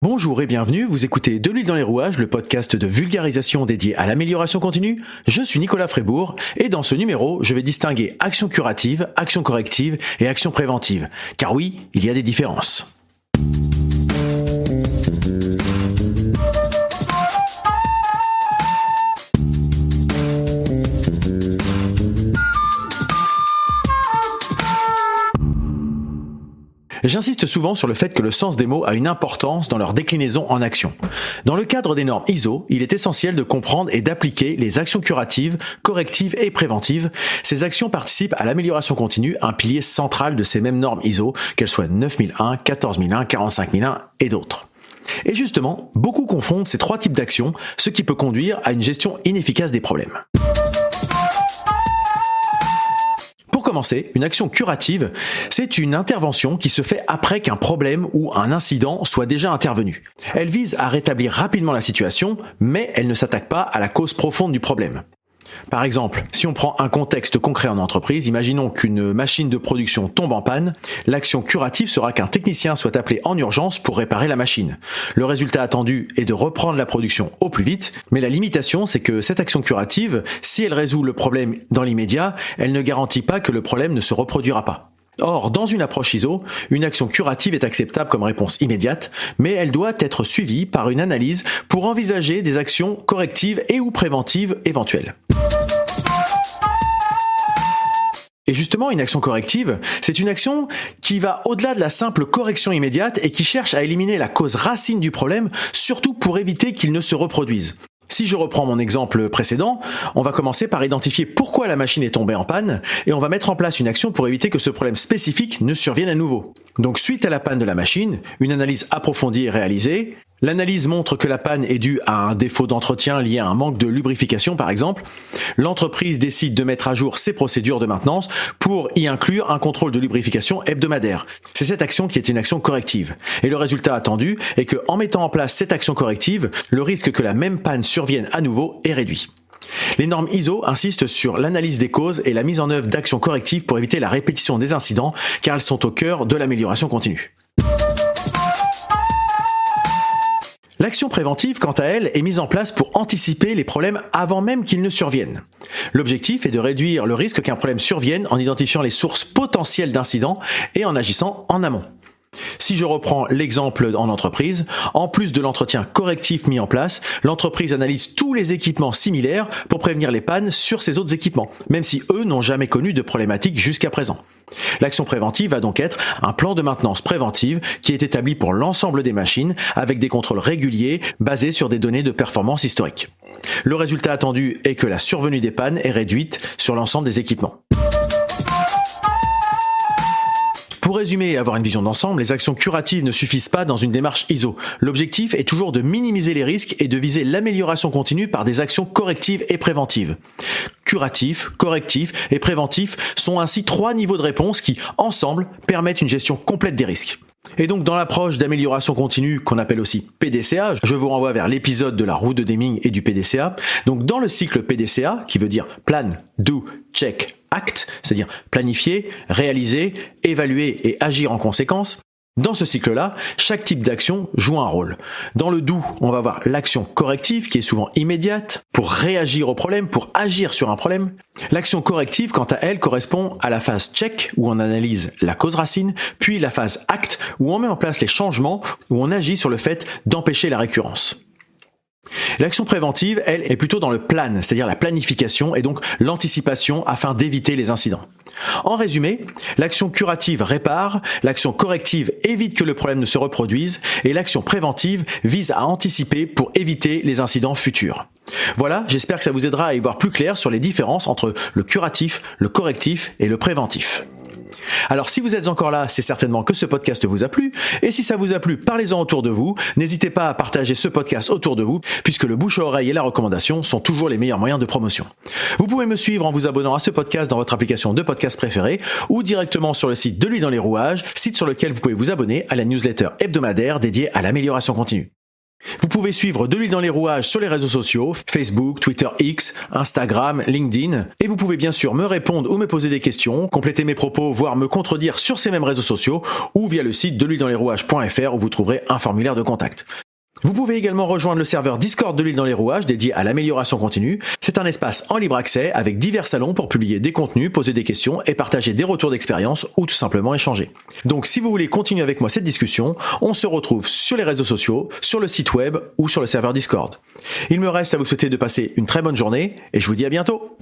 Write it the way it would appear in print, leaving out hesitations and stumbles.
Bonjour et bienvenue, vous écoutez De l'huile dans les rouages, le podcast de vulgarisation dédié à l'amélioration continue. Je suis Nicolas Frébourg et dans ce numéro, je vais distinguer action curative, action corrective et action préventive. Car oui, il y a des différences. J'insiste souvent sur le fait que le sens des mots a une importance dans leur déclinaison en action. Dans le cadre des normes ISO, il est essentiel de comprendre et d'appliquer les actions curatives, correctives et préventives. Ces actions participent à l'amélioration continue, un pilier central de ces mêmes normes ISO, qu'elles soient 9001, 14001, 45001 et d'autres. Et justement, beaucoup confondent ces trois types d'actions, ce qui peut conduire à une gestion inefficace des problèmes. Pour commencer, une action curative, c'est une intervention qui se fait après qu'un problème ou un incident soit déjà intervenu. Elle vise à rétablir rapidement la situation, mais elle ne s'attaque pas à la cause profonde du problème. Par exemple, si on prend un contexte concret en entreprise, imaginons qu'une machine de production tombe en panne, l'action curative sera qu'un technicien soit appelé en urgence pour réparer la machine. Le résultat attendu est de reprendre la production au plus vite, mais la limitation, c'est que cette action curative, si elle résout le problème dans l'immédiat, elle ne garantit pas que le problème ne se reproduira pas. Or, dans une approche ISO, une action curative est acceptable comme réponse immédiate, mais elle doit être suivie par une analyse pour envisager des actions correctives et ou préventives éventuelles. Et justement, une action corrective, c'est une action qui va au-delà de la simple correction immédiate et qui cherche à éliminer la cause racine du problème, surtout pour éviter qu'il ne se reproduise. Si je reprends mon exemple précédent, on va commencer par identifier pourquoi la machine est tombée en panne et on va mettre en place une action pour éviter que ce problème spécifique ne survienne à nouveau. Donc suite à la panne de la machine, une analyse approfondie est réalisée. L'analyse montre que la panne est due à un défaut d'entretien lié à un manque de lubrification par exemple. L'entreprise décide de mettre à jour ses procédures de maintenance pour y inclure un contrôle de lubrification hebdomadaire. C'est cette action qui est une action corrective. Et le résultat attendu est que en mettant en place cette action corrective, le risque que la même panne survienne à nouveau est réduit. Les normes ISO insistent sur l'analyse des causes et la mise en œuvre d'actions correctives pour éviter la répétition des incidents car elles sont au cœur de l'amélioration continue. L'action préventive, quant à elle, est mise en place pour anticiper les problèmes avant même qu'ils ne surviennent. L'objectif est de réduire le risque qu'un problème survienne en identifiant les sources potentielles d'incidents et en agissant en amont. Si je reprends l'exemple en entreprise, en plus de l'entretien correctif mis en place, l'entreprise analyse tous les équipements similaires pour prévenir les pannes sur ces autres équipements, même si eux n'ont jamais connu de problématique jusqu'à présent. L'action préventive va donc être un plan de maintenance préventive qui est établi pour l'ensemble des machines avec des contrôles réguliers basés sur des données de performance historiques. Le résultat attendu est que la survenue des pannes est réduite sur l'ensemble des équipements. Pour résumer et avoir une vision d'ensemble, les actions curatives ne suffisent pas dans une démarche ISO. L'objectif est toujours de minimiser les risques et de viser l'amélioration continue par des actions correctives et préventives. Curatif, correctif et préventif sont ainsi trois niveaux de réponse qui, ensemble, permettent une gestion complète des risques. Et donc dans l'approche d'amélioration continue qu'on appelle aussi PDCA, je vous renvoie vers l'épisode de la roue de Deming et du PDCA. Donc dans le cycle PDCA, qui veut dire Plan, Do, Check, Act, c'est-à-dire planifier, réaliser, évaluer et agir en conséquence, dans ce cycle-là, chaque type d'action joue un rôle. Dans le do, on va avoir l'action corrective qui est souvent immédiate pour réagir au problème, pour agir sur un problème. L'action corrective, quant à elle, correspond à la phase check où on analyse la cause racine, puis la phase act où on met en place les changements, où on agit sur le fait d'empêcher la récurrence. L'action préventive, elle, est plutôt dans le plan, c'est-à-dire la planification et donc l'anticipation afin d'éviter les incidents. En résumé, l'action curative répare, l'action corrective évite que le problème ne se reproduise et l'action préventive vise à anticiper pour éviter les incidents futurs. Voilà, j'espère que ça vous aidera à y voir plus clair sur les différences entre le curatif, le correctif et le préventif. Alors si vous êtes encore là, c'est certainement que ce podcast vous a plu, et si ça vous a plu, parlez-en autour de vous, n'hésitez pas à partager ce podcast autour de vous, puisque le bouche à oreille et la recommandation sont toujours les meilleurs moyens de promotion. Vous pouvez me suivre en vous abonnant à ce podcast dans votre application de podcast préférée, ou directement sur le site de l'huile dans les rouages, site sur lequel vous pouvez vous abonner à la newsletter hebdomadaire dédiée à l'amélioration continue. Vous pouvez suivre De l'huile dans les rouages sur les réseaux sociaux, Facebook, Twitter X, Instagram, LinkedIn. Et vous pouvez bien sûr me répondre ou me poser des questions, compléter mes propos, voire me contredire sur ces mêmes réseaux sociaux ou via le site deluiledanslesrouages.fr où vous trouverez un formulaire de contact. Vous pouvez également rejoindre le serveur Discord de l'huile dans les rouages dédié à l'amélioration continue. C'est un espace en libre accès avec divers salons pour publier des contenus, poser des questions et partager des retours d'expérience ou tout simplement échanger. Donc si vous voulez continuer avec moi cette discussion, on se retrouve sur les réseaux sociaux, sur le site web ou sur le serveur Discord. Il me reste à vous souhaiter de passer une très bonne journée et je vous dis à bientôt.